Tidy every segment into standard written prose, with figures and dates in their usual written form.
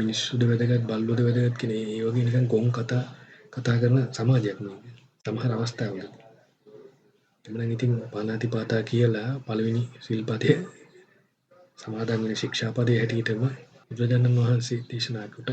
මිනිස්සුද වැදගත් බල්ලෝද වැදගත් කියන ඒ වගේ නිකන් ගොන් කතා කරන සමාජයක් මේක. සමහර අවස්ථාවල. එමනම් ඉතින් පාණාතිපාතා කියලා පළවෙනි සිල්පදය සමාදන් වෙන ශික්ෂාපදයේ හැටියටම බුදුරජාණන් වහන්සේ දේශනා කොට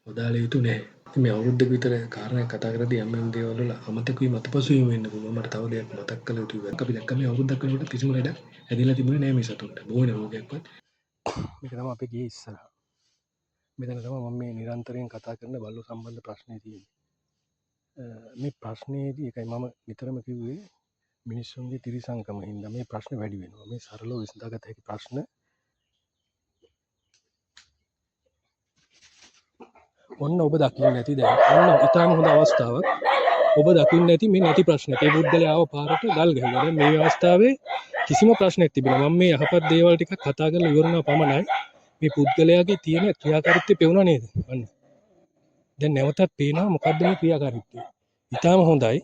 වදාළ යුතු නැහැ. මේ අවුරුද්දක විතර කාරණයක් කතා කරද්දී යම් දේවල් වල අමතක වීම අතපසු වීම වෙන්න පුළුවන්. මට තව දෙයක් මතක් කළ යුතුයි. අපි දැක්ක මේ අවුරුද්දක් වෙනකොට කිසිම ලඩක් ඇදිලා තිබුණේ නැහැ මේ සතුන්ට. බොහොම රෝගයක්වත්. මේක තමයි අපේ ගියේ ඉස්සරහ. මෙතන තමයි මම මේ නිරන්තරයෙන් කතා කරන බල්ලෝ සම්බන්ධ ප්‍රශ්නේ තියෙන්නේ. මේ ප්‍රශ්නේදී එකයි මම විතරම කිව්වේ මිනිස්සුන්ගේ තිරිසංකම හින්දා මේ ප්‍රශ්න වැඩි වෙනවා. මේ සරලව විසඳාගත හැකි ප්‍රශ්න ඔන්න ඔබ දකින්න ඇති දැන්. ඔන්න ඉතාම හොඳ අවස්ථාවක්. ඔබ දකින්න ඇති මේ නැති ප්‍රශ්නයක්. ඒ පුද්ගලයා ආව පාරට ගල් ගැහුවා. දැන් මේ අවස්ථාවේ කිසිම ප්‍රශ්නයක් තිබුණා. මම මේ යහපත් දේවල් ටිකක් කතා කරලා ඉවරනවා පමණයි. මේ පුද්ගලයාගේ තියෙන ක්‍රියාකාරීත්වය පෙවුණා නේද? අන්න. දැන් නැවතත් පේනවා මොකද්ද මේ ක්‍රියාකාරීත්වය. ඉතාම හොඳයි.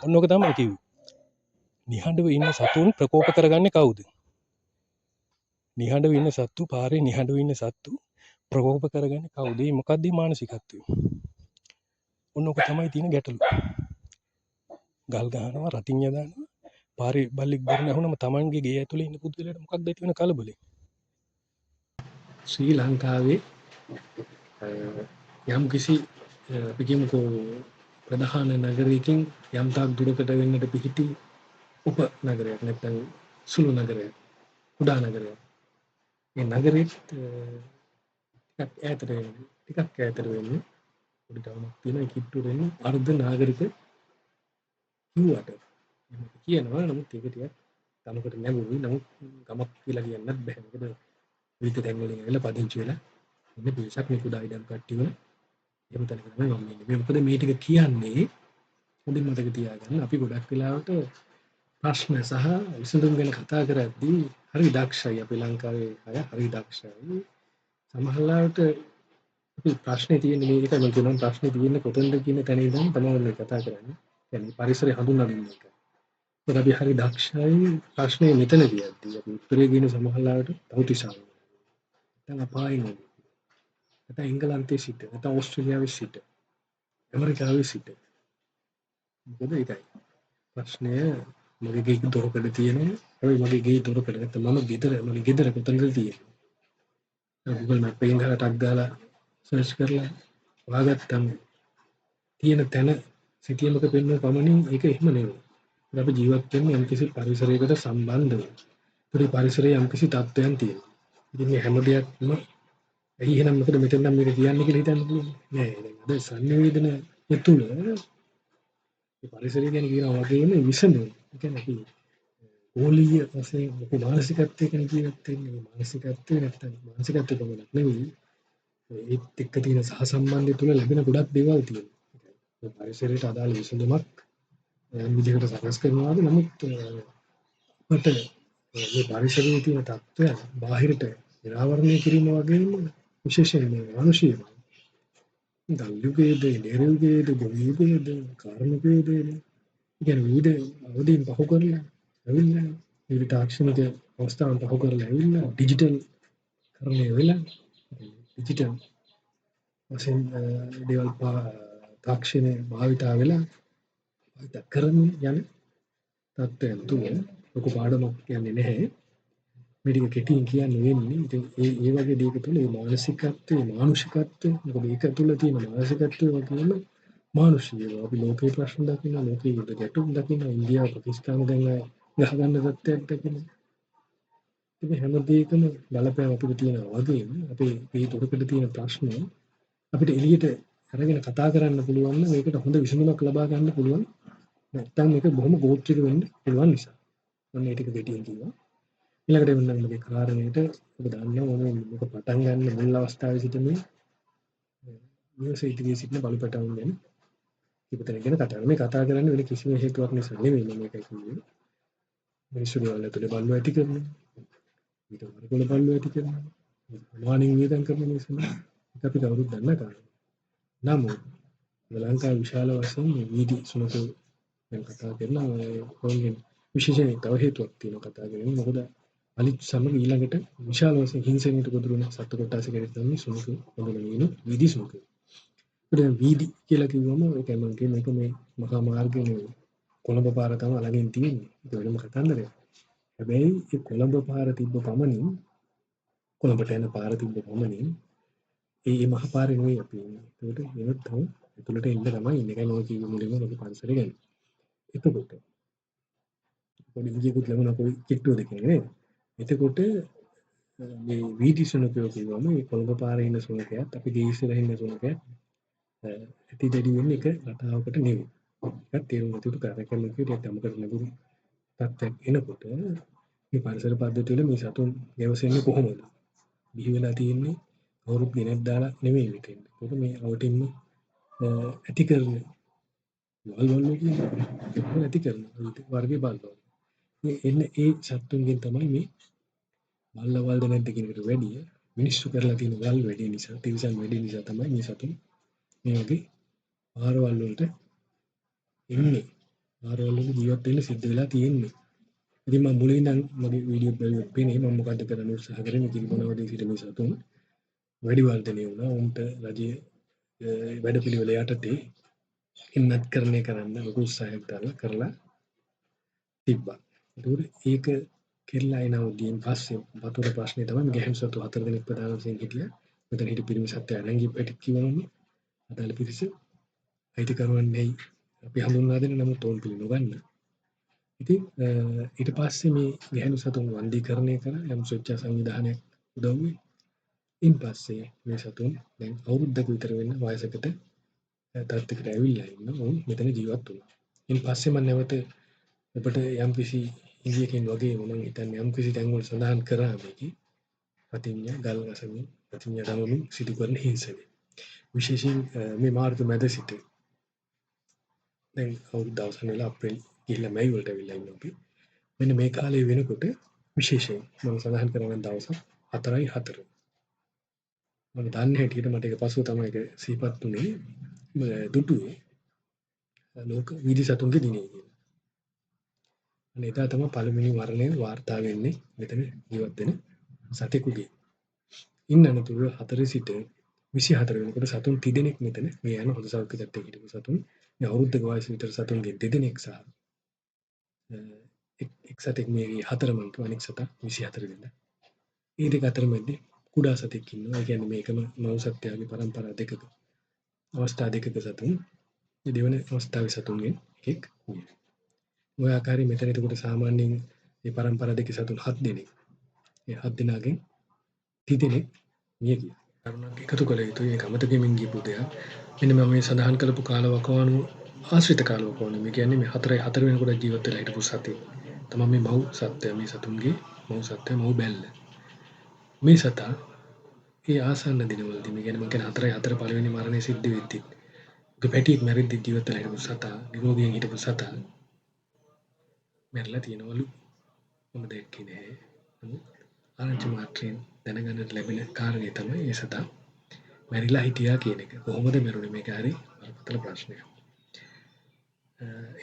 ඔන්න ඔක තමයි කිව්වේ. නිහඬව ඉන්න සතුන් ප්‍රකෝප කරගන්නේ කවුද? නිහඬව ඉන්න සත්තු පාරේ නිහඬව ඉන්න සත්තු ප්‍රකෝප කරගන්නේ කවුද? මොකද්ද මේ මානසිකත්වය? ඔන්න ඔක තමයි තියෙන ගැටලුව. ගල් ගහනවා රතින් යදානවා පාරේ බල්ලෙක් ගොරන ඇහුනම Tamanගේ ගේ ඇතුලේ ඉන්න පුද්ගලයාට මොකක්ද ඇති වෙන කලබලේ? ශ්‍රී ලංකාවේ යම් කිසි අපි කියමුකෝ ප්‍රධාන නගරයකින් යම් තාක් දුරකට වෙන්නට පිහිටි උප නගරයක් නැත්නම් සුළු නගරයක් කුඩා නගරයක්. මේ නගරෙත් ටිකක් ඈතට වෙන්නේ පොඩි ටවුනක් තියෙන කිට්ටු වෙන්නේ අර්ධ නාගරික කිව්වට කියනවා නමුත් ඒක ටිකක් තමකට නැඹුරුයි. නමුත් ගමක් කියලා කියන්නත් බෑ. මොකද විවිධ තැන් වලින් ඇවිල්ලා පදිංචි වෙලා ඉන්න පිරිසක් මේ කුඩා ඉඩම් කට්ටිය වල එහෙම තැනක තමයි මම ඉන්නේ. මේ මොකද මේ ටික කියන්නේ හොඳින් මතක තියාගන්න අපි ගොඩක් වෙලාවට ප්‍රශ්න සහ විසඳුම් ගැන කතා කරද්දී හරි දක්ෂයි අපි ලංකාවේ අය හරි දක්ෂයි. සමහරවිට අපි ප්‍රශ්නේ තියෙන්නේ මේක මම කියනවා ප්‍රශ්නේ තියෙන්නේ කොතනද කියන තැන ඉඳන් තමයි මේ කතා කරන්නේ. يعني පරිසරය හඳුන්වමින් එක. ඒක අපි හරි දක්ෂයි ප්‍රශ්නේ මෙතනදී යද්දී අපි උත්තරේ කියන සමහරවිට තවතිසාව. නැත්නම් අපායින් නැත්නම් එංගලන්තයේ සිට නැත්නම් ඕස්ට්‍රේලියාවේ සිට ඇමරිකාවේ සිට මොකද ඒකයි ප්‍රශ්නය මගේ ගේ දොරකඩ තියෙනවා. හැබැයි මගේ ගේ දොරකඩ නැත්නම් මගේ ගෙදර කොතනද තියෙන්නේ? Google Map එකෙන් ගහලා ටක් ගාලා සර්ච් කරලා හොයාගත්තම තියෙන තැන සිටියමක පෙන්වන පමණින් ඒක එහෙම නෙවෙයි. අපි ජීවත් වෙන්නේ යම්කිසි පරිසරයකට සම්බන්ධව. ඒ පරිසරයේ යම්කිසි තත්ත්වයන් තියෙනවා. ඉතින් මේ හැම දෙයක්ම ඇයි එහෙනම් මොකද මෙතන නම් මේක කියන්නේ කියලා හිතන්න පුළුවන්. නෑ නේද? සංවේදන තුළ මේ පරිසරය ගැන කියනවා වගේම විසඳුම්. ඒ කියන්නේ අපි ඕලීය වශයෙන් අපේ මානසිකත්වය ගැන ජීවත් වෙන්නේ මානසිකත්වය නැත්තම් මානසිකත්වය පමණක් නෙවෙයි ඒත් එක්ක තියෙන සහසම්බන්ධය තුළ ලැබෙන ගොඩක් දේවල් තියෙනවා. ඒ පරිසරයට අදාළ විසඳුමක් යම් විදිහකට සකස් කරනවාද නමුත් අපට මේ පරිසරයේ තියෙන තත්ත්වය බාහිරට නිරාවරණය කිරීම වගේම විශේෂයෙන් මේ මානුෂීය දල්යුගයේද නිරයුගයේද ගොවියුගයේද කාර්මිකයේද කියන්නේ විවිධ අවදීන් පහු කරලා ඇවිල්ලා විවිධ තාක්ෂණික අවස්ථාවන් පහු කරලා ඇවිල්ලා ඩිජිටල් කරණය වෙලා ඩිජිටල් වශයෙන් දේවල් තාක්ෂණය භාවිතා වෙලා භාවිත කරමින් යන තත්ත්වයන් තුළ ලොකු පාඩමක් කියන්නේ නැහැ. මේ ටික කෙටියෙන් කියන්න වෙන්නේ. ඉතින් ඒ වගේ දේක තුළ මේ මානසිකත්වයේ මානුෂිකත්වය මොකද ඒක තුළ තියෙන මානසිකත්වය වගේම මානුෂීයව අපි ලෝකේ ප්‍රශ්න දකින්න ලෝකේ යුද්ධ ගැටුම් දකින්න ඉන්දියාව පාකිස්තාන දැන් ගහගන්න තත්ත්වයක් දකින්න මේ හැම දෙයකම බලපෑම අපිට තියෙනවා වගේම අපේ මේ දුරකට තියෙන ප්‍රශ්න අපිට එළියට අරගෙන කතා කරන්න පුළුවන් නම් ඒකට හොඳ විසඳුමක් ලබා ගන්න පුළුවන් නැත්තම් මේක බොහොම ගෝත්‍රික වෙන්න පුළුවන් නිසා මම මේ ටික දෙටියෙන් කිව්වා ඊළඟට වෙන මගේ කාරණේට ඔබ දන්නවා මම මේක පටන් ගන්න මුල් අවස්ථාවේ සිට මේ නිවසේ ඉදිරියේ සිටින බලපෑම් ගැන ඉපතන ගැන කතා කරන්නේ වෙන කිසිම හේතුවක් නිසා නෙවෙයි මම මේක කිව්වේ මිනිස්සු වල තුල බලව ඇති කරනවා ඊට වරගොල බලව ඇති කරනවා මානින් වේදන් කරන මිනිස්සු අපි කවුරුත් දන්න කාරණා නමුත් ලංකාවේ විශාල වශයෙන් මේ වීදි සුනකෝ දැන් කතා කරනවා කොහොමද විශේෂයෙන් තව හේතුවක් තියෙනවා කතා කරන්නේ මොකද අලිත් සමග ඊළඟට විශාල වශයෙන් හිංසනයට ගොදුරු වෙන සත්ත්ව කොට්ටාස කෙනෙක් තමයි සුනඛ හඳුනන වීම වීදි සුනඛ. ඒකට වීදි කියලා කිව්වම ඒක මම කියන්නේ මේක මේ මහා මාර්ගයේ නෙවෙයි. කොළඹ පාර තමයි ළඟින් තියෙන්නේ. ඒක වෙනම කතන්දරයක්. හැබැයි ඒ කොළඹ පාර තිබ්බ පමණින් කොළඹට යන පාර තිබ්බ පමණින් ඒ මහ පාරේ නෙවෙයි අපි ඉන්නේ. ඒකට එනත් තමයි ඇතුළට එන්න තමයි ඉන්නේ. ඒකයි මම කිව්වේ මුලින්ම ලොකු පන්සලේ ගැන. එතකොට පොඩි ඉංගියකුත් ලැබුණා පොඩි කිට්ටුවද කියන්නේ නේද? එතකොට මේ වීදි සුනඛයෝ කියවම මේ කොළඹ පාරේ ඉන්න සුනඛයාත් අපි ගේ ඉස්සරහ ඉන්න සුනඛයාත් ඇති දැඩි වෙන්නේ එක රටාවකට නෙවෙයි. ඒකත් තේරුම් ගත යුතු කාරණයක්. මම කිව්වේ යමකට ලැබුණු තත්ත්වයක් එනකොට මේ පරිසර පද්ධතිය වල මේ සතුන් ගැවසෙන්නේ කොහොමද? බිහි වෙලා තියෙන්නේ අවුරුදු දිනක් දාලා නෙවෙයි මෙතෙන්. ඒක මේ අවටින්ම ඇති කරන වල්වල කියන්නේ ඇති කරන වර්ගයේ බල්වල. මේ එන්නේ ඒ සත්තුන්ගෙන් තමයි මේ බල්ලවල්ද නැද්ද කියන එකට වැඩිය මිනිස්සු කරලා තියෙන වල් වැඩි නිසා තිරිසන් වැඩි නිසා තමයි මේ සතුන් මේ වගේ ආහාරවල වලට එන්නේ. ආහාරවල වල ජීවත් වෙන්න සිද්ධ වෙලා තියෙන්නේ. ඉතින් මම මුලින් ඉඳන් මගේ වීඩියෝ බලුවත් පේන්නේ මම මොකද්ද කරන්න උත්සාහ කරන්නේ කිරි මොනවද සිට මේ සතුන් වැඩි වර්ධනය වුණා. උන්ට රජයේ වැඩපිළිවෙල යටතේ ඉන්නත් කරණය කරන්න ලොකු උත්සාහයක් දාලා කරලා තිබ්බා. ඒක කෙල්ලා එනවදීන් පස්සේ වතුර ප්‍රශ්නේ තමයි ගැහණු සතු 4 දෙනෙක් ප්‍රධාන වශයෙන් හිටියා. මෙතන හිටි පිරිමි සත්වය අනංගි පැටික් කිව්වම අදාළ පිරිස අයිතිකරුවන්ගෙයි අපි හඳුන්වා දෙන නමුත් ඕන් පිළි නොගන්න. ඉතින් ඊට පස්සේ මේ ගැහණු සතුන් වන්දීකරණය කරලා යම් ස්වච්ඡ සංවිධානයක් උදව්වේ. ඉන් පස්සේ මේ සතුන් දැන් අවුරුද්දක විතර වෙන වයසකට තත්ත්වයකට ඇවිල්ලා ඉන්න උන් මෙතන ජීවත් වුණා. ඉන් පස්සේ මම නැවත ඔබට යම් කිසි ඉන්දියකින් වගේ මම හිතන්නේ යම් කිසි තැන්වල සඳහන් කරා මේකේ පතිඤ්ඤා ගල් ගසමින් පතිඤ්ඤා දමමින් සිදු කරන හිංසනය. විශේෂයෙන් මේ මාර්තු මැද සිට දැන් අවුරුදු දවසක් වෙලා අප්‍රේල් ගිහිල්ලා මැයි වලට ඇවිල්ලා ඉන්නවා අපි. මෙන්න මේ කාලේ වෙනකොට විශේෂයෙන් මම සඳහන් කරන දවස් 4/4. මම දන්නේ හැටියට මට ඒක පසුව තමයි ඒක සිහිපත් වුනේ දුටුවේ ලෝක වීදි සතුන්ගේ දිනේ කියලා. අනේ එදා තමයි පළවෙනි මරණය වාර්තා වෙන්නේ මෙතන ජීවත් වෙන සතෙකුගේ. ඉන්න අනතුරු 4 සිට 24 වෙනකොට සතුන් 30 දෙනෙක් මෙතන මේ යන හොඳ සෞඛ්‍ය තත්ත්වයක හිටපු සතුන් මේ අවුරුද්දක වයස විතර සතුන්ගේ 2 දෙනෙක් සහ එක් සතෙක් මේ 4 මන්තු අනෙක් සතා 24 වෙනිදා. මේ දෙක අතරමැද කුඩා සතෙක් ඉන්නවා. ඒ කියන්නේ මේකම මව් සත්‍යයේ පරම්පරා දෙකක අවස්ථා දෙකක සතුන් මේ දෙවන අවස්ථාවේ සතුන්ගෙන් එකෙක් වුණා. ඔය ආකාරයෙන් මෙතන එතකොට සාමාන්‍යයෙන් මේ පරම්පරා දෙකේ සතුන් 7 දෙනෙක්. මේ 7 දෙනාගෙන් 30 දෙනෙක් මිය ගියා. කරුණක් එකතු කළ යුතුයි ඒක අමතකමින් ගියපු දෙයක්. මෙන්න මම මේ සඳහන් කරපු කාලවකවානු ආශ්‍රිත කාලවකවානු. මේ කියන්නේ මේ 4 වෙනකොට ජීවත් වෙලා හිටපු සතෙක්. තමයි මේ මව් සත්‍ය මේ සතුන්ගේ මව් සත්‍ය මව් බැල්ල. මේ සතා ඒ ආසන්න දිනවලදී මේ කියන්නේ මම කියන්නේ 4/4 පළවෙනි මරණය සිද්ධ වෙද්දී පැටියෙක් මැරෙද්දී ජීවත් වෙලා හිටපු සතා නිරෝගීව හිටපු සතා මැරලා තියෙනවලු. මම දැක්කේ නෑ. නමුත් ආරංචි මාත්‍රයෙන් දැනගන්නට ලැබෙන කාරණේ තමයි ඒ සතා මැරිලා හිටියා කියන එක. කොහොමද මැරුණේ මේක හරි බරපතල ප්‍රශ්නයක්.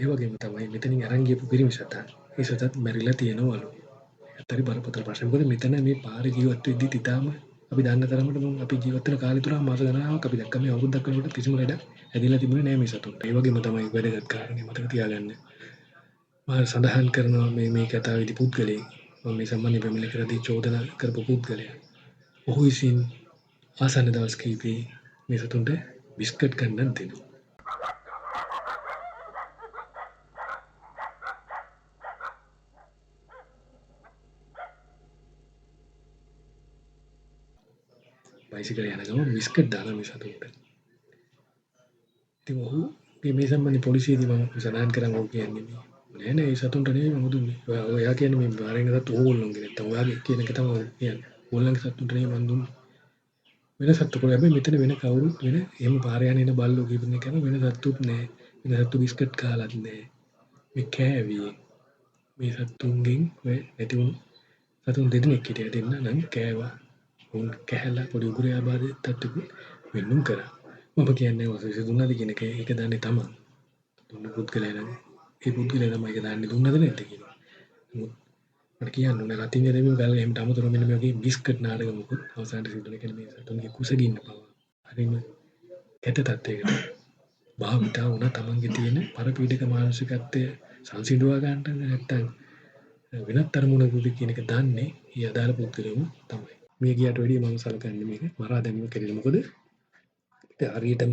ඒ වගේම තමයි මෙතනින් අරන් ගියපු පිරිමි සතා ඒ සතත් මැරිලා තියෙනවලු. ඒතරි බරපතල ප්‍රශ්නයක්. මොකද මෙතන මේ පාරේ ජීවත් වෙද්දී තිතාම අපි දන්න තරමට අපි ජීවත් වෙන කාලය තුල මාස ගණනාවක් අපි දැක්ක මේ අවුරුද්දක් වෙනකොට කිසිම ලෙඩක් ඇදිලා තිබුණේ නෑ මේ සතුන්ට. ඒ වගේම තමයි වැදගත් කාරණේ මතක තියාගන්න. මම සඳහන් කරනවා මේ කතාවේදී පුද්ගලයෙක් මම මේ සම්බන්ධයෙන් පැමිණ කරදී චෝදනා කරපු පුද්ගලයා. ඔහු විසින් ආසන්න දවස් කිහිපේ මේ සතුන්ට බිස්කට් ගන්නත් දෙනවා. බයිසිකලේ යන ගමන් බිස්කට් දාලා මේ සතුන්ට. ඉතින් ඔහු මේ සම්බන්ධ පොලිසියේදී මම සඳහන් කරන් ඔහු කියන්නේ නෑ නෑ ඒ සතුන්ට නෙවෙයි මම දුන්නේ. ඔයා කියන්නේ මේ බාරෙන් සතු ඕගොල්ලෝගේ නැත්තම් ඔයාගේ කියන එක තමයි කියන්නේ. ඕගොල්ලන්ගේ සතුන්ට නෙවෙයි මම දුන්නේ. වෙන සත්තු කොහේ හැබැයි මෙතන වෙන කවුරුත් වෙන එහෙම පාර යන එන බල්ලෝ කිව්වන එක වෙන සත්තුත් නෑ. වෙන සත්තු බිස්කට් කාලත් නෑ. මේ කෑවේ මේ සත්තුන්ගෙන් ඔය නැති වුණු සතුන් දෙදෙනෙක් හිටියා දෙන්න නම් කෑවා. උන් කැහැලා පොඩි උගුරේ ආබාධය තත්ත්වකුත් වෙන්නුම් කරා. මම කියන්නේ වශයෙන් දුන්නාද කියන එක ඒක දන්නේ තමන්. දුන්න පුද්ගලයා නම් ඒ පුද්ගලයා තමයි ඒක දන්නේ දුන්නද නැද්ද කියලා. නමුත් මට කියන්න ඕනේ රතින් දෙමු ගල් එහෙමට අමතරව මෙන්න මේ වගේ බිස්කට් නාටක මොකද අවසානට සිද්ධ වෙන කියන්නේ මේ සතුන්ගේ කුසගින්න පවා හරිම කැත තත්ත්වයකට භාවිතා වුණා තමන්ගේ තියෙන පරපීඩක මානසිකත්වය සංසිඳුවා ගන්නට නැත්තම් වෙනත් අරමුණකුද කියන එක දන්නේ ඊ අදාළ පුද්ගලයම තමයි. මේ ගියට වැඩිය මම සලකන්නේ මේක මරා දැමීම කෙරෙහි. මොකද හරියටම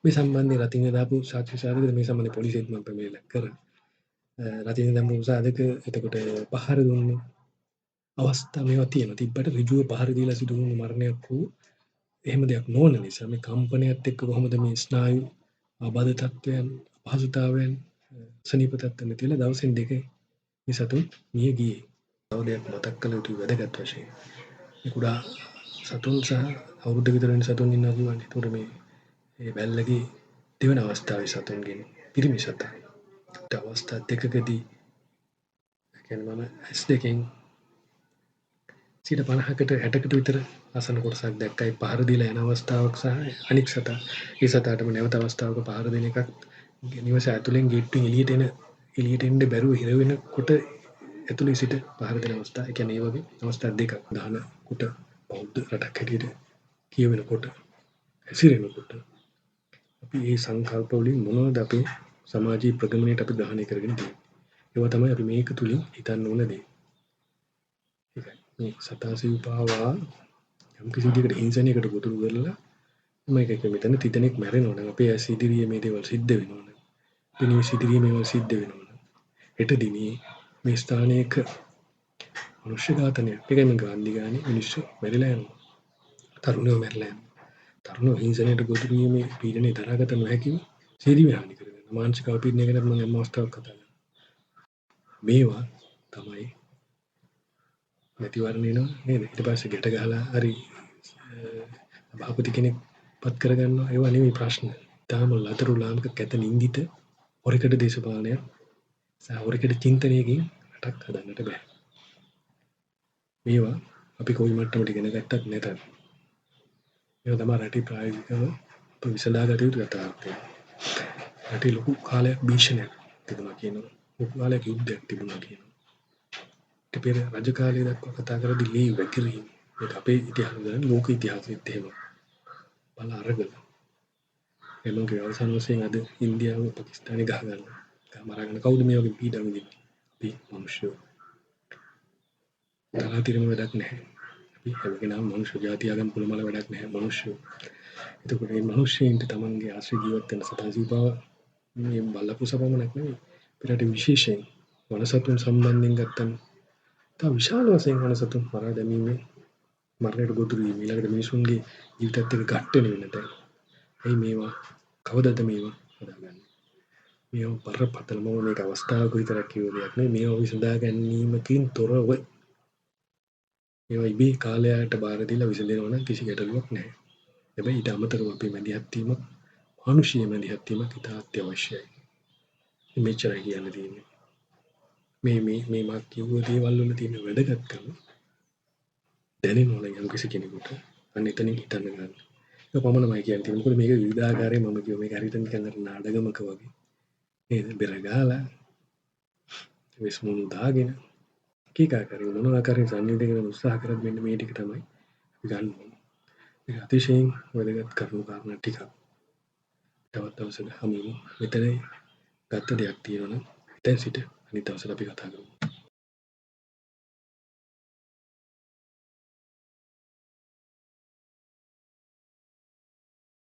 මේ සම්බන්ධයෙන් රතින් දාපු සාක්ෂි සාධක මේ සම්බන්ධ පොලිසියට මම පැමිණිල්ලක් කරා. රතින් දැම්මු සාධක එතකොට පහර දුන්නේ අවස්ථා මේවා තියෙනවා. තිබ්බට ඍජුව පහර දීලා සිදු වුණු මරණයක් වූ එහෙම දෙයක් නොවන නිසා මේ කම්පනයත් එක්ක කොහොමද මේ ස්නායු ආබාධ තත්ත්වයන් අපහසුතාවයන් සනීප තත්ත්වයන් තියලා දවසින් දෙක මේ සතුන් මිය ගියේ. තව දෙයක් මතක් කළ යුතු වැදගත් වශයෙන් මේ කුඩා සතුන් සහ අවුරුද්ද විතර වෙන සතුන් ඉන්නවා කියවනේ. ඒතකොට මේ බැල්ලගේ දෙවන අවස්ථාවේ සතුන්ගෙන් පිරිමි සතා. ඒ අවස්ථා දෙකකදී කියන්නේ මම S2කින් 50%කට 60කට විතර ආසන්න කොටසක් දැක්කයි පහර දීලා යන අවස්ථාවක් සහ අනික් සතා ඒ සතාටම නැවත අවස්ථාවක පහර දෙන එකක් නිවස ඇතුලෙන් ගේට්ටුවෙන් එළියට එන්න බැරුව හිර වෙනකොට ඇතුලේ සිට පහර දෙන අවස්ථා. ඒ කියන්නේ මේ වගේ අවස්ථා දෙකක් දාන කොට බෞද්ධ රටක් හැටියට කියවෙනකොට හැසිරෙනකොට අපි මේ සංකල්ප වලින් මොනවද අපේ සමාජීය ප්‍රගමනයට අපි ග්‍රහණය කරගෙන තියෙන්නේ. ඒවා තමයි අපි මේක තුලින් හිතන්න ඕන දේ. ඒකයි මේ සතා සිව්පාවා යම් කිසි විදිහකට හිංසනයකට ගොදුරු කරලා මේක මෙතන තිතෙනෙක් මැරෙනවා නම් අපේ ඇස් ඉදිරියේ මේ දේවල් සිද්ධ වෙනවා නම් පිනිස් ඉදිරියේ මේවල් සිද්ධ වෙනවා නම් හෙට දිනේ මේ ස්ථානයක මනුෂ්‍ය ඝාතනයක් ඒකම ගාන්ධි ගානේ මිනිස්සු මැරිලා යනවා තරුණයෝ මැරිලා යනවා තරුණයෝ හිංසනයට ගොදුරු වීමේ පීඩනය දරාගත නොහැකිව සියදිවි හානි කරගෙන මානසික අවපීඩනයකට මම හැම අවස්ථාවක් කතා කරනවා මේවා තමයි නැතිවරණ එනවා නේද ඊට පස්සේ ගැට ගහලා හරි සභාපති කෙනෙක් පත් කරගන්නවා ඒවා නෙමෙයි ප්‍රශ්න. තාම ලතරු ලාමක කැත නින්දිත හොරකඩ දේශපාලනයක් සහ හොරකඩ චින්තනයකින් රටක් හදන්නට බෑ. මේවා අපි කොයි මට්ටමට ඉගෙන ගත්තත් නැතත් මේවා තමයි රටේ ප්‍රායෝගිකව අප විසඳාගත යුතු යථාර්ථය. රටේ ලොකු කාලයක් භීෂණයක් තිබුණා කියනවා. ලොකු කාලයක් යුද්ධයක් තිබුණා කියනවා. ඊට පෙර රජ කාලය දක්වා කතා කරද්දී ලී වැකිරීම මේක අපේ ඉතිහාසය ලෝක ඉතිහාසෙත් එහෙම බල අරගෙන එමගේ අවසන් වශයෙන් අද ඉන්දියාව පාකිස්තානය ගහගන්න මරාගෙන කවුද මේ වගේ පීඩා විඳින්නේ අපි මිනිස්සු තරහතිරම වැඩක් නැහැ අපි හැමකෙනාම මිනිස්සු ජාතිය ආගම් කුලමල වැඩක් නැහැ මිනිස්සු එතකොට මේ මිනිස්සුන්ට තමන්ගේ ආශ්‍රය ජීවත් වෙන සතා සිව්පාව මේ බලපුසපමණක් නෙවෙයි පිටට විශේෂයෙන් වනසතුන් සම්බන්ධයෙන් ගත්තම තව විශාල වශයෙන් වනසතුන් මරා දැමීමේ මරණයට ගොදුරු වීම ඊළඟට මිනිසුන්ගේ ජීවිතයත් එක්ක ගැටෙන වෙනට ඇයි මේවා කවදද මේවා හදාගන්නේ මේවා බරපතල මම මේක අවස්ථාවක විතරක් කියව දෙයක් නෙවෙයි මේවා විසඳා ගැනීමකින් තොරව මේවා ඉබේ කාලයට බාර දීලා විසඳෙනවා නම් කිසි ගැටලුවක් නැහැ. හැබැයි ඊට අමතරව අපි මැදිහත් වීම මානුෂීය මැදිහත් වීමක් ඉතා අත්‍යවශ්‍යයි. මෙච්චරයි කියන්න තියෙන්නේ. මේ මා කිව්ව දේවල් වල තියෙන වැදගත්කම දැනෙනවා නම් යම් කිසි කෙනෙකුට අන්න එතනින් හිතන්න ගන්න. ඒක පමණමයි කියන්නේ. මොකද මේක විවිධාකාරයේ මම කියව මේක හරියට නිකන් අර නාඩගමක වගේ. නේද? බෙර ගහලා විශ්මුණු දාගෙන කීකාකාරී මොන ආකාරයෙන් සංවේදනය උත්සාහ කරත් මෙන්න මේ ටික තමයි අපි ගන්න ඕනේ. ඒක අතිශයින් වැදගත් කරුණු කාරණා ටිකක්. තවත් දවසක හමු වෙමු. මෙතන ගත්ත දෙයක් තියෙනවා නම් දැන් සිට අනිත් දවසට අපි කතා කරමු.